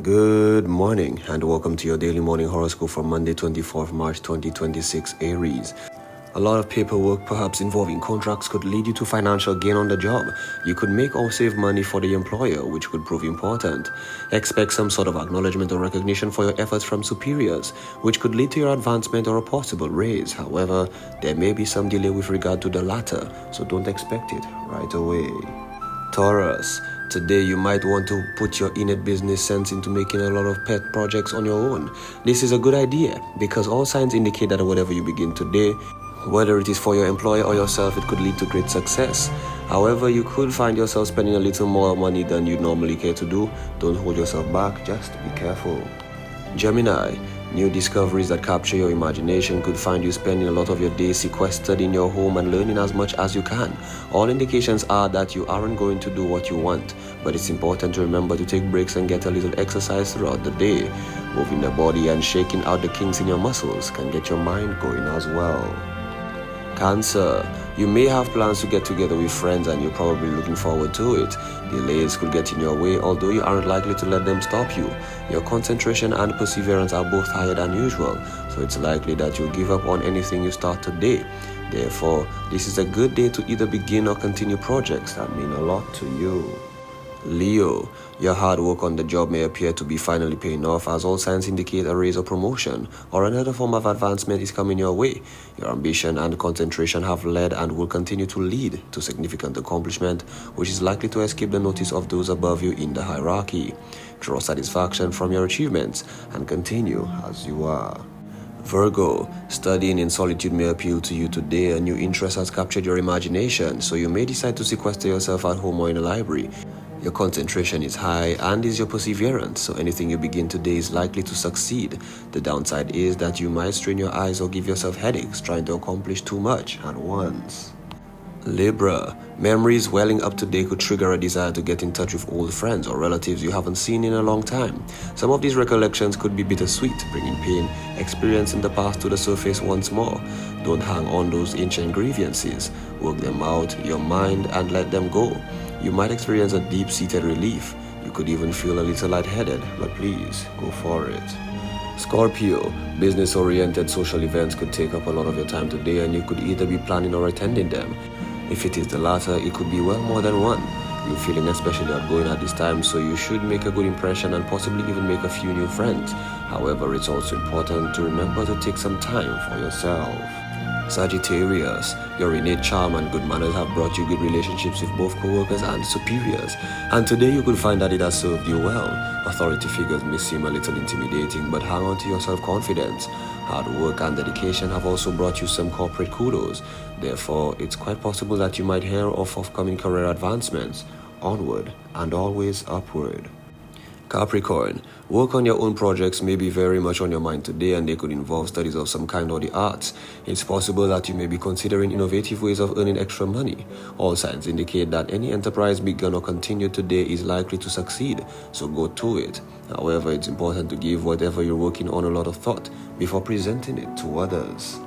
Good morning and welcome to your daily morning horoscope for Monday 24th March 2026 Aries. A lot of paperwork, perhaps involving contracts, could lead you to financial gain on the job. You could make or save money for the employer, which could prove important. Expect some sort of acknowledgement or recognition for your efforts from superiors, which could lead to your advancement or a possible raise. However, there may be some delay with regard to the latter, so don't expect it right away. Taurus, today you might want to put your innate business sense into making a lot of pet projects on your own. This is a good idea because all signs indicate that whatever you begin today, whether it is for your employer or yourself, it could lead to great success. However, you could find yourself spending a little more money than you normally care to do. Don't hold yourself back, just be careful. Gemini, new discoveries that capture your imagination could find you spending a lot of your day sequestered in your home and learning as much as you can. All indications are that you aren't going to do what you want, but it's important to remember to take breaks and get a little exercise throughout the day. Moving the body and shaking out the kinks in your muscles can get your mind going as well. Cancer, you may have plans to get together with friends and you're probably looking forward to it. Delays could get in your way, although you aren't likely to let them stop you. Your concentration and perseverance are both higher than usual, so it's likely that you'll give up on anything you start today. Therefore, this is a good day to either begin or continue projects that mean a lot to you. Leo, your hard work on the job may appear to be finally paying off, as all signs indicate a raise or promotion or another form of advancement is coming your way. Your ambition and concentration have led and will continue to lead to significant accomplishment, which is likely to escape the notice of those above you in the hierarchy. Draw satisfaction from your achievements and continue as you are. Virgo, studying in solitude may appeal to you today. A new interest has captured your imagination, so you may decide to sequester yourself at home or in a library. Your concentration is high and is your perseverance, so anything you begin today is likely to succeed. The downside is that you might strain your eyes or give yourself headaches trying to accomplish too much at once. Libra, memories welling up today could trigger a desire to get in touch with old friends or relatives you haven't seen in a long time. Some of these recollections could be bittersweet, bringing pain, experience in the past to the surface once more. Don't hang on those ancient grievances. Work them out, your mind, and let them go. You might experience a deep-seated relief. You could even feel a little lightheaded, but please, go for it. Scorpio, business-oriented social events could take up a lot of your time today and you could either be planning or attending them. If it is the latter, it could be well more than one. You're feeling especially outgoing at this time, so you should make a good impression and possibly even make a few new friends. However, it's also important to remember to take some time for yourself. Sagittarius, your innate charm and good manners have brought you good relationships with both co-workers and superiors, and today you could find that it has served you well. Authority figures may seem a little intimidating, but hang on to your self-confidence. Hard work and dedication have also brought you some corporate kudos. Therefore, it's quite possible that you might hear of upcoming career advancements. Onward and always upward. Capricorn, work on your own projects may be very much on your mind today and they could involve studies of some kind or the arts. It's possible that you may be considering innovative ways of earning extra money. All signs indicate that any enterprise begun or continued today is likely to succeed, so go to it. However, it's important to give whatever you're working on a lot of thought before presenting it to others.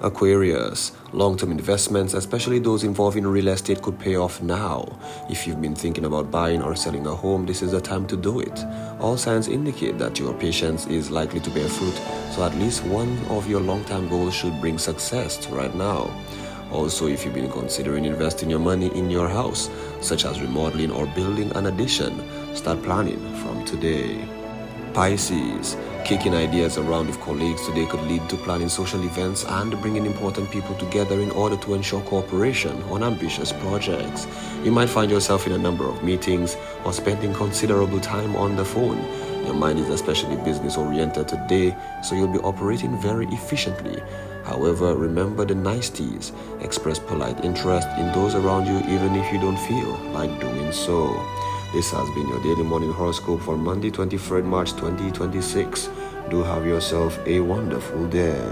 Aquarius, long-term investments, especially those involving real estate, could pay off now. If you've been thinking about buying or selling a home, this is the time to do it. All signs indicate that your patience is likely to bear fruit, so at least one of your long-term goals should bring success right now. Also, if you've been considering investing your money in your house, such as remodeling or building an addition, start planning from today. Pisces, kicking ideas around with colleagues today could lead to planning social events and bringing important people together in order to ensure cooperation on ambitious projects. You might find yourself in a number of meetings or spending considerable time on the phone. Your mind is especially business-oriented today, so you'll be operating very efficiently. However, remember the niceties. Express polite interest in those around you even if you don't feel like doing so. This has been your daily morning horoscope for Monday, 23rd March 2026. Do have yourself a wonderful day.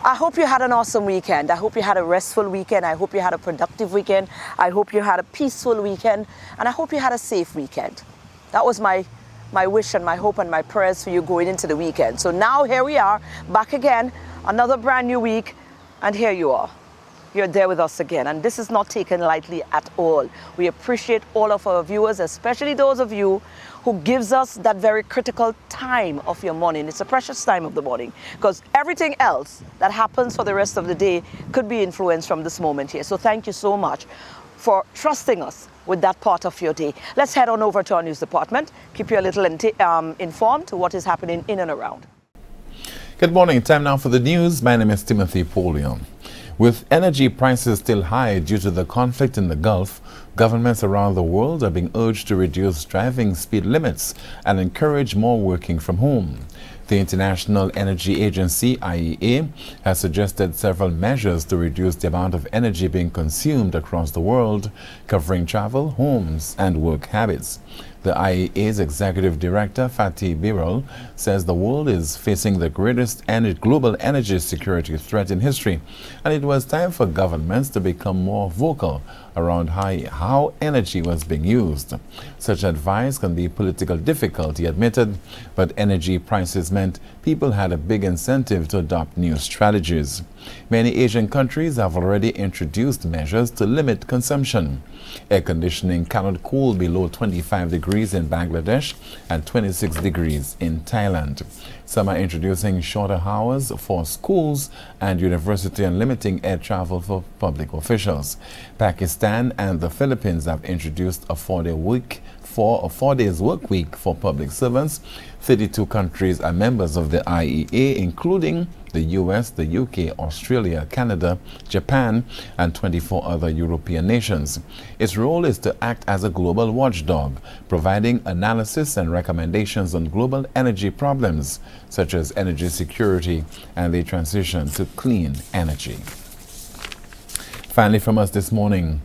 I hope you had an awesome weekend. I hope you had a restful weekend. I hope you had a productive weekend. I hope you had a peaceful weekend. And I hope you had a safe weekend. That was my wish and my hope and my prayers for you going into the weekend. So now here we are, back again, another brand new week, and here you are. You're there with us again, and this is not taken lightly at all. We appreciate all of our viewers, especially those of you who gives us that very critical time of your morning. It's a precious time of the morning, because everything else that happens for the rest of the day could be influenced from this moment here. So thank you so much for trusting us with that part of your day. Let's head on over to our news department, keep you a little informed to what is happening in and around. Good morning. Time now for the news. My name is Timothy Polio. With energy prices still high due to the conflict in the Gulf, governments around the world are being urged to reduce driving speed limits and encourage more working from home. The International Energy Agency, IEA, has suggested several measures to reduce the amount of energy being consumed across the world, covering travel, homes, and work habits. The IEA's executive director, Fatih Birol, says the world is facing the greatest global energy security threat in history, and it was time for governments to become more vocal around how energy was being used. Such advice can be political difficult, he admitted, but energy prices meant people had a big incentive to adopt new strategies. Many Asian countries have already introduced measures to limit consumption. Air conditioning cannot cool below 25 degrees in Bangladesh and 26 degrees in Thailand. Some are introducing shorter hours for schools and university and limiting air travel for public officials. Pakistan and the Philippines have introduced a 4-day work week for public servants. 32 countries are members of the IEA, including the US, the UK, Australia, Canada, Japan, and 24 other European nations. Its role is to act as a global watchdog, providing analysis and recommendations on global energy problems, such as energy security and the transition to clean energy. Finally, from us this morning,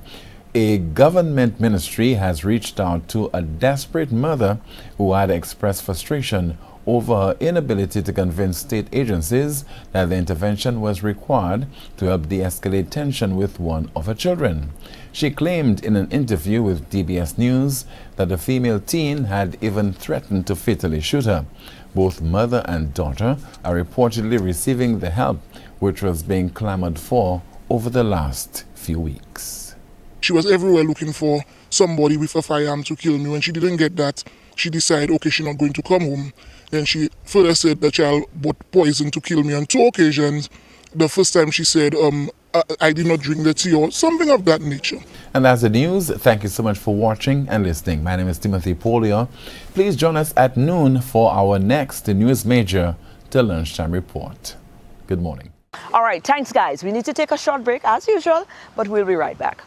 a government ministry has reached out to a desperate mother who had expressed frustration over her inability to convince state agencies that the intervention was required to help de-escalate tension with one of her children. She claimed in an interview with DBS News that the female teen had even threatened to fatally shoot her. Both mother and daughter are reportedly receiving the help which was being clamored for over the last few weeks. She was everywhere looking for somebody with a firearm to kill me. When she didn't get that, she decided, okay, she's not going to come home. Then she further said the child bought poison to kill me on 2 occasions. The first time she said, I did not drink the tea or something of that nature. And that's the news. Thank you so much for watching and listening. My name is Timothy Polio. Please join us at noon for our next News Major, the Lunchtime Report. Good morning. All right, thanks, guys. We need to take a short break, as usual, but we'll be right back.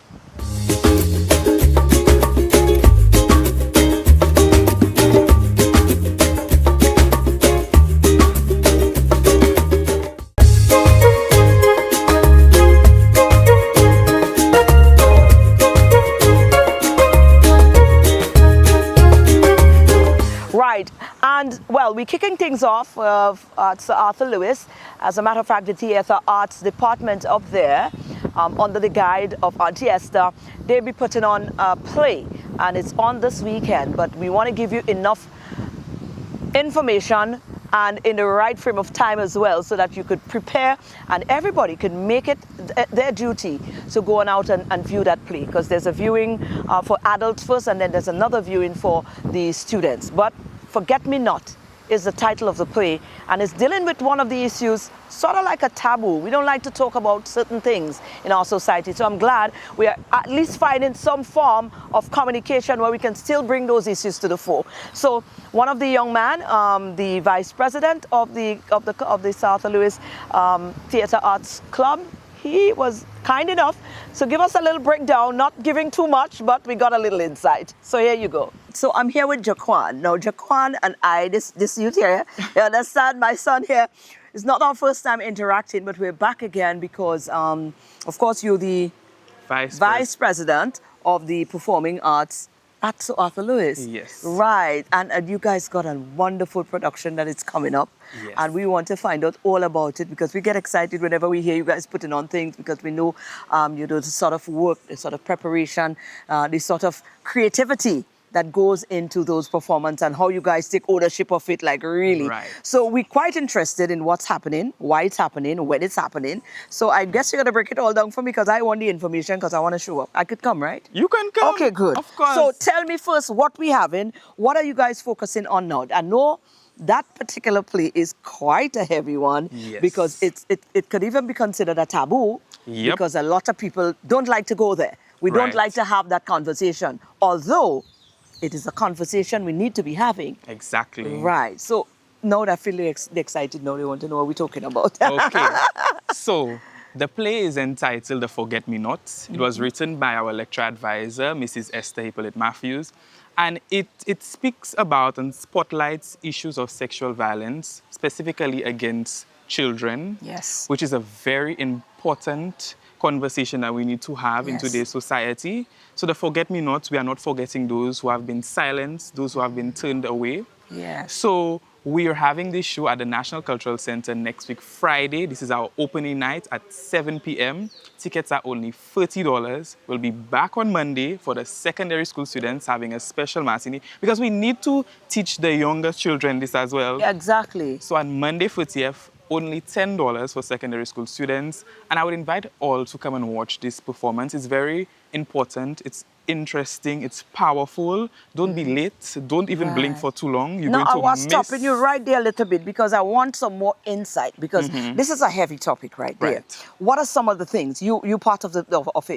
Right, and well, we're kicking things off at Sir Arthur Lewis. As a matter of fact, the theatre arts department up there, under the guide of Auntie Esther, they'll be putting on a play, and it's on this weekend. But we want to give you enough information and in the right frame of time as well, so that you could prepare and everybody could make it their duty to go on out and view that play, because there's a viewing for adults first, and then there's another viewing for the students. But Forget Me Not is the title of the play, and it's dealing with one of the issues, sort of like a taboo. We don't like to talk about certain things in our society, so I'm glad we are at least finding some form of communication where we can still bring those issues to the fore. So one of the young man, the vice president of the South Louis Theatre Arts Club, he was kind enough to give us a little breakdown, not giving too much, but we got a little insight. So here you go. So I'm here with Jaquan. Now, Jaquan and I, this youth here, you understand, my son here, it's not our first time interacting, but we're back again because, of course, you're the vice president of the Performing Arts At Sir Arthur Lewis. Yes. Right. And you guys got a wonderful production that is coming up. Yes. And we want to find out all about it because we get excited whenever we hear you guys putting on things because we know, the sort of work, the sort of preparation, the sort of creativity that goes into those performances and how you guys take ownership of it, like really. Right. So we're quite interested in what's happening, why it's happening, when it's happening. So I guess you're going to break it all down for me because I want the information because I want to show up. I could come, right? You can come. Okay, good. Of course. So tell me first what we having. What are you guys focusing on now? I know that particular play is quite a heavy one Yes. because it could even be considered a taboo Yep. because a lot of people don't like to go there. We don't Right. like to have that conversation. Although it is a conversation we need to be having. Exactly. Right. So now that I feel excited now, they want to know what we're talking about. Okay. So the play is entitled The Forget Me Not. It was written by our lecture advisor, Mrs. Esther Hippolyte Matthews. And it speaks about and spotlights issues of sexual violence, specifically against children. Yes. Which is a very important conversation that we need to have in Yes. today's society. So the forget-me-nots, we are not forgetting those who have been silenced, those who have been turned away. Yes. So we are having this show at the National Cultural Center next week, Friday. This is our opening night at 7 p.m. Tickets are only $30. We'll be back on Monday for the secondary school students having a special matinee because we need to teach the younger children this as well. Yeah, exactly. So on Monday 30th, only $10 for secondary school students. And I would invite all to come and watch this performance. It's very important. It's interesting. It's powerful. Don't be late. Don't even blink for too long. You're No, going I to was miss... stopping you right there a little bit because I want some more insight because this is a heavy topic right there. Right. What are some of the things? You part of it,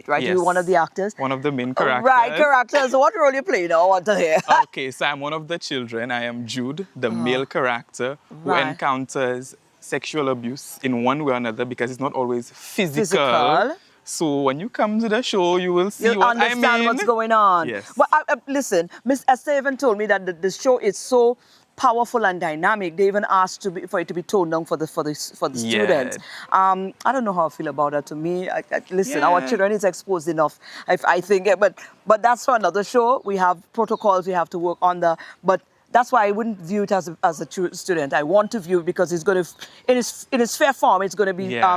right? Yes. You're one of the actors? One of the main characters. Right, characters. What role you play now? I want to hear. Okay, so I'm one of the children. I am Jude, the male character who Right. encounters sexual abuse in one way or another because it's not always physical. Physical. So when you come to the show, you will see You'll what I understand mean. what's going on. Yes. But listen, Miss Esther even told me that the show is so powerful and dynamic. They even asked for it to be toned down for the students. I don't know how I feel about that. To me, listen, our Yeah. children is exposed enough. I think, but that's for another show. We have protocols we have to work on but. That's why I wouldn't view it as a student. I want to view it because it's going to, in its fair form, it's going to be Yeah.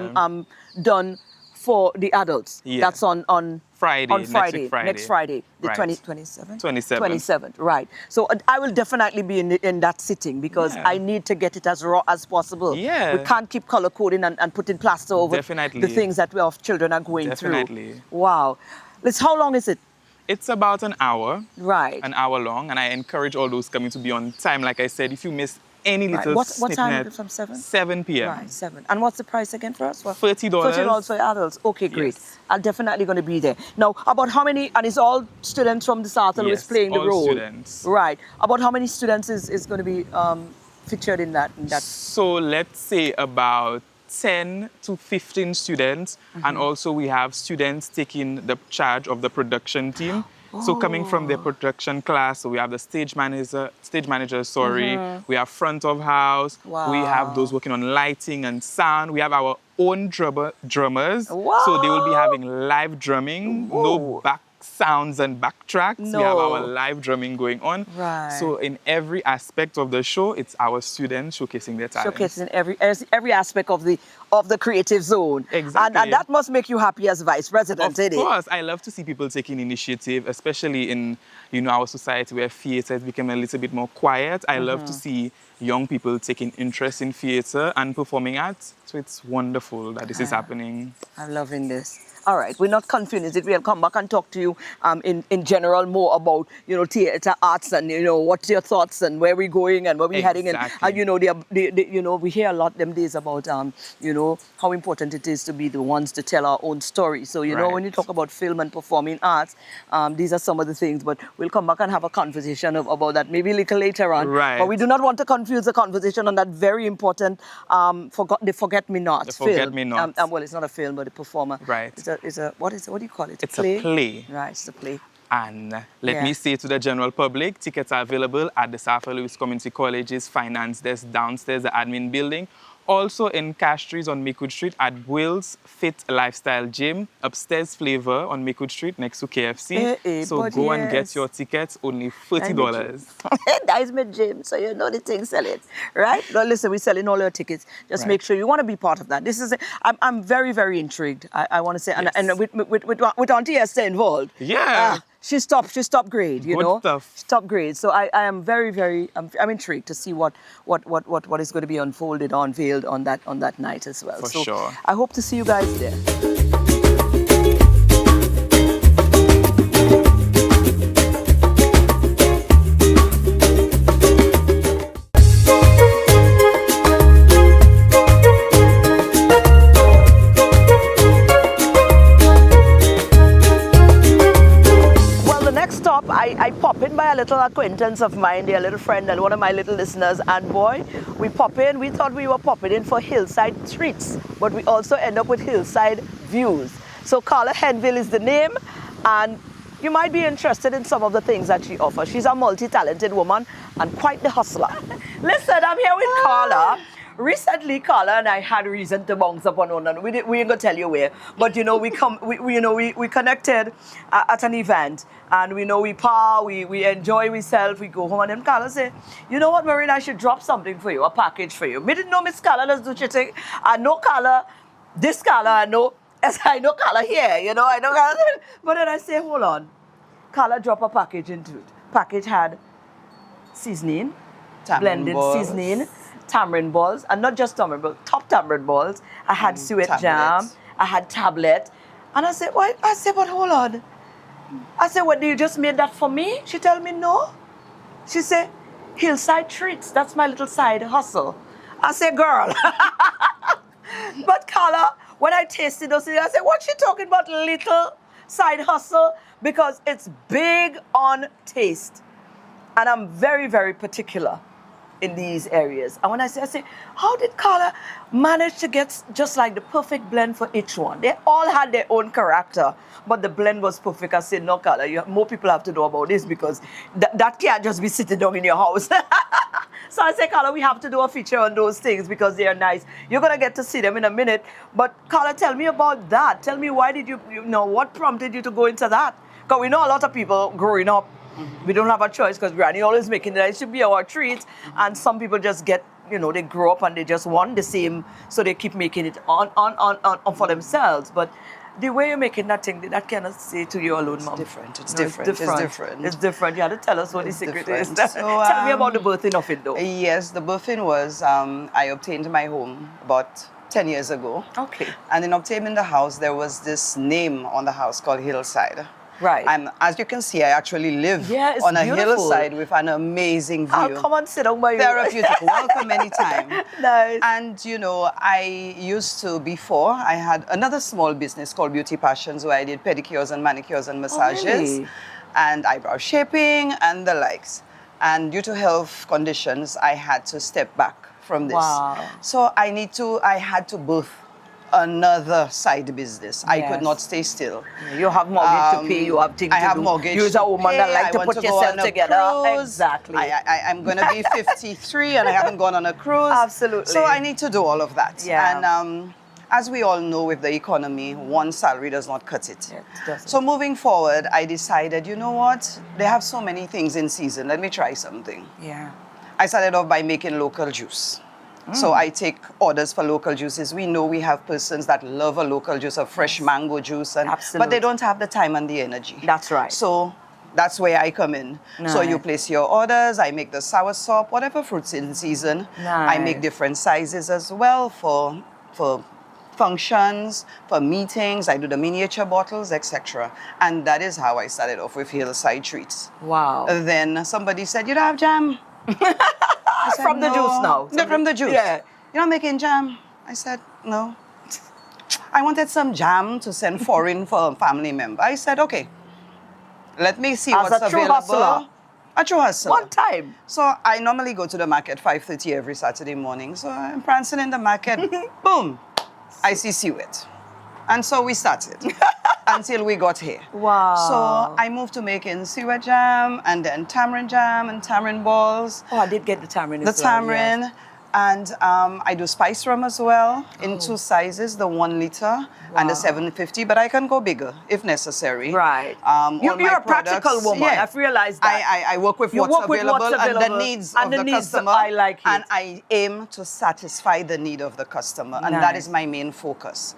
done for the adults. Yeah. That's on Friday, on next Friday, week Friday. next Friday, the Right. 27th? 27th. 27th, right. So I will definitely be in that sitting because Yeah. I need to get it as raw as possible. Yeah. We can't keep color coding and putting plaster over Definitely. the things that our children are going Definitely. through. Wow. How long is it? It's about an hour. Right. An hour long, and I encourage all those coming to be on time. Like I said, if you miss any Right. little What snippet, time is it from 7? 7 p.m. Right, 7. And what's the price again for us? $30. $30 for adults. Okay, great. Yes. I'm definitely going to be there. Now, about how many, and it's all students from the South who is Yes, playing the all role. students. Right. About how many students is going to be featured in that? So let's say about 10 to 15 students, and also we have students taking the charge of the production team. So coming from the production class, so we have the stage manager, we have front of house, we have those working on lighting and sound, we have our own drummers. Wow. So they will be having live drumming, no back sounds and backtracks. We have No. our live drumming going on. Right. So in every aspect of the show, it's our students showcasing their talent. Showcasing every aspect of the creative zone. Exactly. And that must make you happy as vice president, Of course, I love to see people taking initiative, especially in our society where theatre has become a little bit more quiet. I love to see young people taking interest in theatre and performing arts. So it's wonderful that this is happening. I'm loving this. All right, we're not confused. We'll come back and talk to you in general more about, theatre, arts and, what's your thoughts and where we're going and where we're heading. And, we hear a lot them days about, how important it is to be the ones to tell our own story. So, Right. when you talk about film and performing arts, these are some of the things. But we'll come back and have a conversation about that maybe a little later on. Right. But we do not want to confuse the conversation on that very important the Forget Me Not The film. Forget Me Not. Well, it's not a film, but a performer. Right. What do you call it? It's a play. Right, it's a play. And let me say to the general public, tickets are available at the South Louis Community College's finance desk downstairs, the admin building, Also in Castries on Makewood Street at Will's Fit Lifestyle Gym, upstairs Flavor on Makewood Street next to KFC. So but go and get yes. your tickets, only $30. That is my gym, so you know the thing selling, right? But listen, we're selling all our tickets. Just Right. make sure you want to be part of that. This is, I'm very, very intrigued. I want to say, Yes. and with Auntie Esther involved. Yeah. She's top grade, you Good know. stuff. She's top grade. So I am very, very, I'm intrigued to see what is going to be unfolded, unveiled on that night as well. For so sure. I hope to see you guys there. I pop in by a little acquaintance of mine, a little friend and one of my little listeners, and boy, we pop in, we thought we were popping in for Hillside Treats, but we also end up with Hillside Views. So Carla Henville is the name, and you might be interested in some of the things that she offers. She's a multi-talented woman and quite the hustler. Listen, I'm here with Carla. Recently, Carla and I had reason to bounce up on one another. We ain't gonna tell you where, but you know we connected at an event, and we know we enjoy ourselves. We go home, and then Carla say, "You know what, Marina? I should drop something for you, a package for you." Me didn't know Miss Carla does do cheating. I know Carla, this Carla. I know Carla here. You know, I know Carla. But then I say, hold on, Carla drop a package into it. Package had seasoning, blended seasoning. Tamarind balls, and not just tamarind balls, top tamarind balls. I had suet jam, I had tablet. And I said, what? I said, but hold on. I said, what, you just made that for me? She told me, no. She said, Hillside Treats, that's my little side hustle. I said, girl. But Carla, when I tasted those things, I said, what's she talking about, little side hustle? Because it's big on taste. And I'm very, very particular in these areas. And when I say, how did Carla manage to get just like the perfect blend for each one? They all had their own character, but the blend was perfect. I said, no, Carla, more people have to know about this because that can't just be sitting down in your house. So I say, Carla, we have to do a feature on those things because they are nice. You're going to get to see them in a minute. But Carla, tell me about that. Tell me, why did you know, what prompted you to go into that? Because we know a lot of people growing up, we don't have a choice because Granny always making it. It should be our treat. And some people just get, they grow up and they just want the same. So they keep making it on for themselves. But the way you're making that thing, that cannot say to you alone, Mom. It's different. It's different. You have to tell us what the secret is. So, tell me about the birthing of it, though. Yes, the birthing was, I obtained my home about 10 years ago. Okay. And in obtaining the house, there was this name on the house called Hillside. Right. And as you can see, I actually live on a beautiful hillside with an amazing view. I'll come and sit down by you. Therapeutic. Welcome anytime. Nice. And, I used to, before, I had another small business called Beauty Passions where I did pedicures and manicures and massages. Really? And eyebrow shaping and the likes. And due to health conditions, I had to step back from this. Wow. So I had to birth another side business. I could not stay still. You have mortgage to pay, you have things to do. I have mortgage. You're a woman that like to put yourself together. Cruise. Exactly. I'm going to be 53 and I haven't gone on a cruise. Absolutely. So I need to do all of that. Yeah. And as we all know with the economy, one salary does not cut it. Yeah, it doesn't. So moving forward, I decided, you know what? They have so many things in season. Let me try something. Yeah. I started off by making local juice. So I take orders for local juices. We know we have persons that love a local juice, a fresh mango juice, but they don't have the time and the energy. That's right. So that's where I come in. Nice. So you place your orders, I make the soursop, whatever fruits in season. Nice. I make different sizes as well for functions, for meetings. I do the miniature bottles, etc. And that is how I started off with Hillside Treats. Wow. Then somebody said, you don't have jam? I said, From the juice now. No, from the juice. Yeah. You're not making jam? I said, no. I wanted some jam to send foreign for a family member. I said, okay, let me see As what's a true available. hustler. A true hustler. One time. So I normally go to the market 5:30 every Saturday morning. So I'm prancing in the market. Boom. I see suet. And so we started until we got here. Wow. So I moved to making suet jam and then tamarind jam and tamarind balls. Oh, I did get the tamarind The as well, tamarind. yes. And I do spice rum as well in 2 sizes, the 1 liter and the 750, but I can go bigger if necessary. Right. You're a practical woman. Yeah. I've realized that. I work with what's available and the needs of the customer. I like it. And I aim to satisfy the need of the customer. And that is my main focus.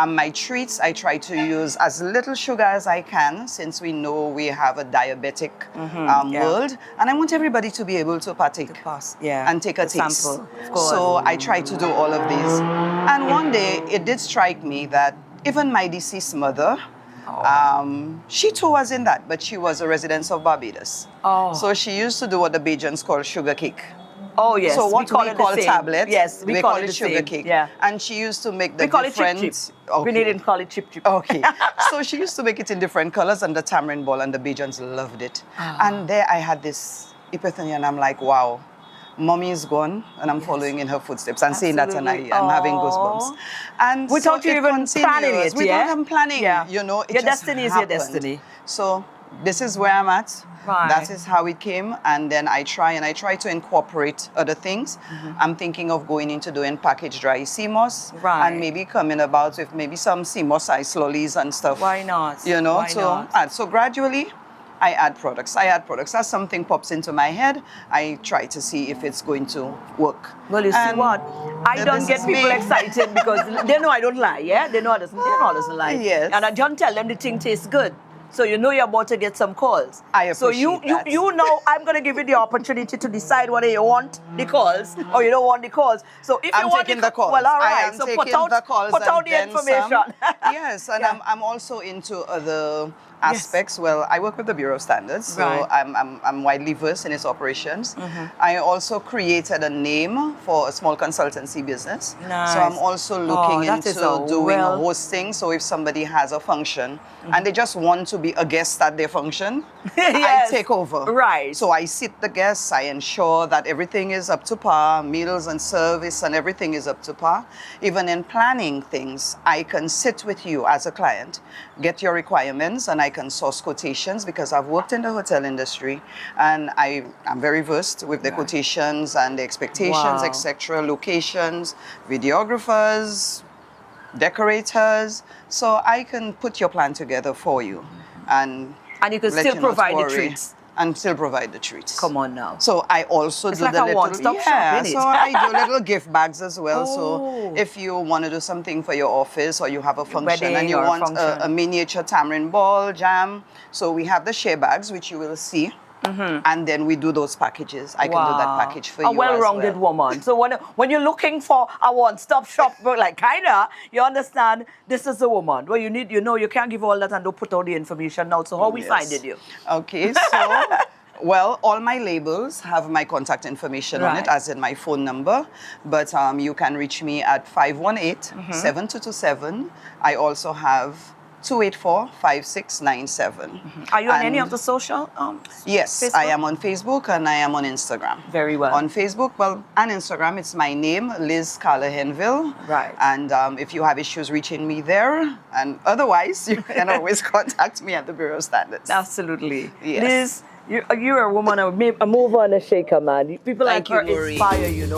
My treats, I try to use as little sugar as I can, since we know we have a diabetic world. And I want everybody to be able to partake and take a taste. Sample, of course. So I try to do all of these. And one day, it did strike me that even my deceased mother, she too was in that, but she was a resident of Barbados. So she used to do what the Bajans call sugar cake. Oh, yes. So what we call tablet, yes, we call it sugar cake. Yeah. And she used to make the different... different... We didn't call it chip chip. Okay. So she used to make it in different colors, and the tamarind ball, and the Bajans loved it. And there I had this epiphany, and I'm like, wow. Mommy is gone, and I'm following in her footsteps. And saying that, and I'm having goosebumps. And without you even planning it, without even planning, you know, it your just destiny happened. is your destiny. So this is where I'm at. Right. That is how it came, and then I try to incorporate other things. I'm thinking of going into doing packaged dry CMOS, and maybe coming about with maybe some CMOS ice lollies and stuff. Why not? You know, Why not? So gradually, I add products. As something pops into my head, I try to see if it's going to work. Well, you see what? I don't get people excited because they know I don't lie, yeah? They know I doesn't lie. Yes. And I don't tell them the thing tastes good. So you know you're about to get some calls. I appreciate so you know I'm going to give you the opportunity to decide whether you want the calls or you don't want the calls. So if you want the calls, well, all right. I am so taking put out the information. Yes, and I'm also into other aspects. Well, I work with the Bureau of Standards, so I'm widely versed in its operations. I also created a name for a small consultancy business. Nice. So I'm also looking into doing hosting. So if somebody has a function and they just want to be a guest at their function, I take over. Right. So I sit the guests, I ensure that everything is up to par, meals and service and everything is up to par. Even in planning things, I can sit with you as a client, get your requirements, and I can source quotations because I've worked in the hotel industry and I'm very versed with the quotations and the expectations, etc., locations, videographers, decorators. So I can put your plan together for you. And you can still provide the treats. And still provide the treats. Come on now. So I also do like the a little one-stop shop, isn't it? So I do little gift bags as well. So if you want to do something for your office or you have a function and you want a miniature tamarind ball, jam, so we have the share bags, which you will see. And then we do those packages. I can do that package for you. A well-rounded woman. So when you're looking for a one-stop shop, like kinda, you understand this is a woman. Well, you can't give all that and don't put all the information now. So how we finding you? Okay, so well, all my labels have my contact information on it, as in my phone number. But you can reach me at 518-7227. I also have 284-5697. Are you on any of the social? Yes, Facebook? I am on Facebook and I am on Instagram. Very well. On Facebook, and Instagram, it's my name, Liz Carla-Henville. Right. And if you have issues reaching me there, and otherwise, you can always contact me at the Bureau of Standards. Absolutely. Yes. Liz, you're a woman, a mover and a shaker, man. People like her inspire, you know.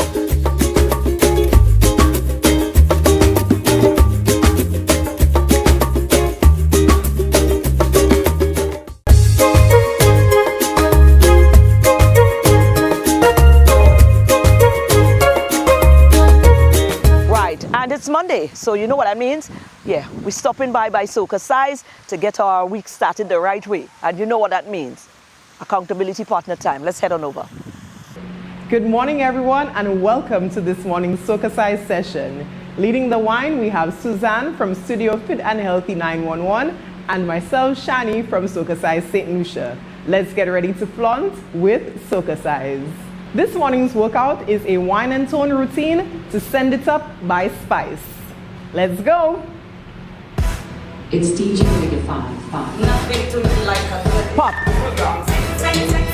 And it's Monday, so you know what that means? Yeah, we're stopping by SocaCize to get our week started the right way. And you know what that means? Accountability partner time. Let's head on over. Good morning, everyone, and welcome to this morning's SocaCize session. Leading the wine, we have Suzanne from Studio Fit and Healthy 911 and myself, Shani, from SocaCize St. Lucia. Let's get ready to flaunt with SocaCize. This morning's workout is a wine and tone routine to send it up by Spice. Let's go. It's DJ Mega 5. Nothing to me like a pop.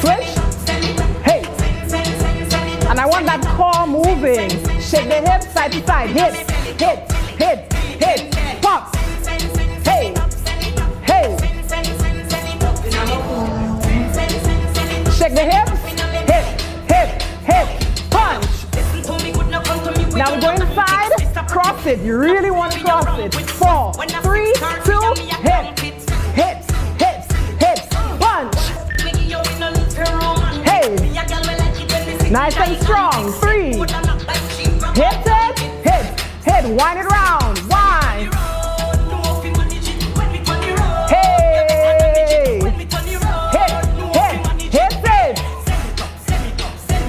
Switch. Hey. And I want that core moving. Shake the hips side to side. Hit, hit, hit, hit. Pop. Hey. Hey. Shake the hips. Hit. Hip, hip, punch. it. You really want to cross it. 4, 3, 2, hips, hips, hips, hips. Punch. Hey. Nice and strong. 3. Hips it, hips, hit. Wind it round. Wind. Hey. Hit, hit, hit it.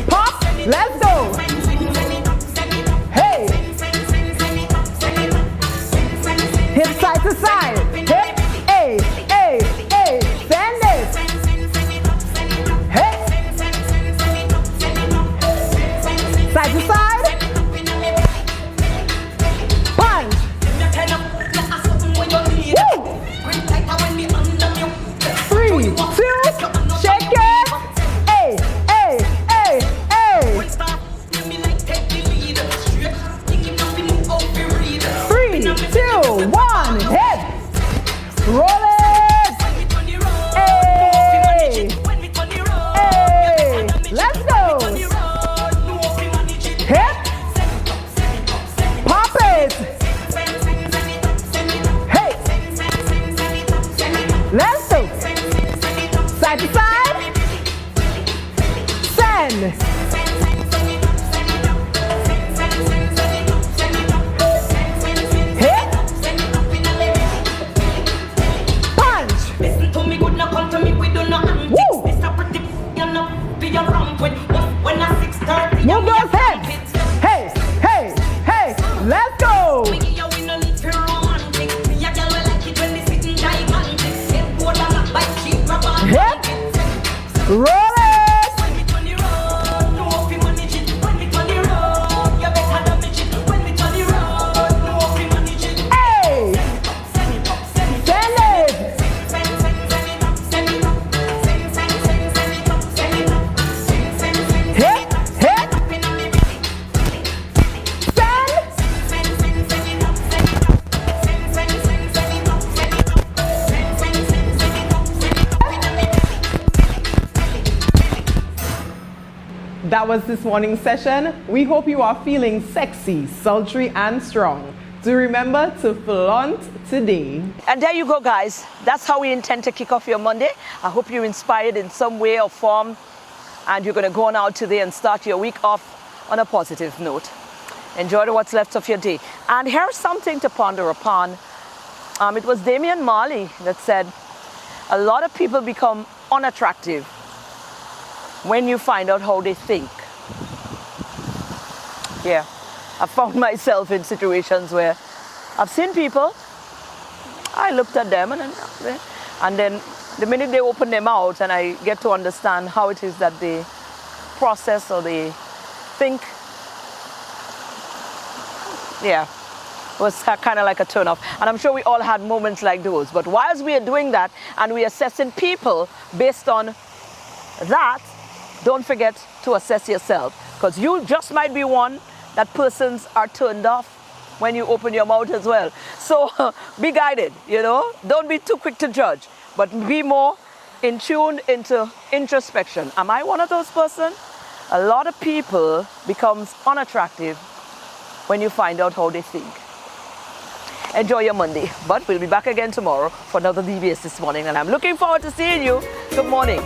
Pop. Let's go. Hey. Hip side to side. Hip. A, A, A. Send it. Hip. Side to side. Punch. Woo. 3, 2. Shake it. A, A, A, A. 3, 2, 1. Hit. Roll it. Hey. Hey. Let's go. Hip. Pop it. Hey. Let's go. Side to side. Send. Hit. Punch. Woo. Move those hips. Hey, hey, hey. Let's go. Hip. Roll it. Hey. Send it. Hip, hip. That was this morning's session. We hope you are feeling sexy, sultry, and strong. Do remember to flaunt today. And there you go, guys. That's how we intend to kick off your Monday. I hope you're inspired in some way or form, and you're going to go on out today and start your week off on a positive note. Enjoy what's left of your day. And here's something to ponder upon. It was Damian Marley that said, a lot of people become unattractive when you find out how they think. Yeah, I found myself in situations where I've seen people, I looked at them and then the minute they open their mouth and I get to understand how it is that they process or they think, yeah, it was kind of like a turn off. And I'm sure we all had moments like those. But whilst we are doing that and we're assessing people based on that, don't forget to assess yourself, because you just might be one that persons are turned off when you open your mouth as well. So be guided, you know, don't be too quick to judge, but be more in tune into introspection. Am I one of those persons? A lot of people becomes unattractive when you find out how they think. Enjoy your Monday, but we'll be back again tomorrow for another DBS This Morning, and I'm looking forward to seeing you. Good morning.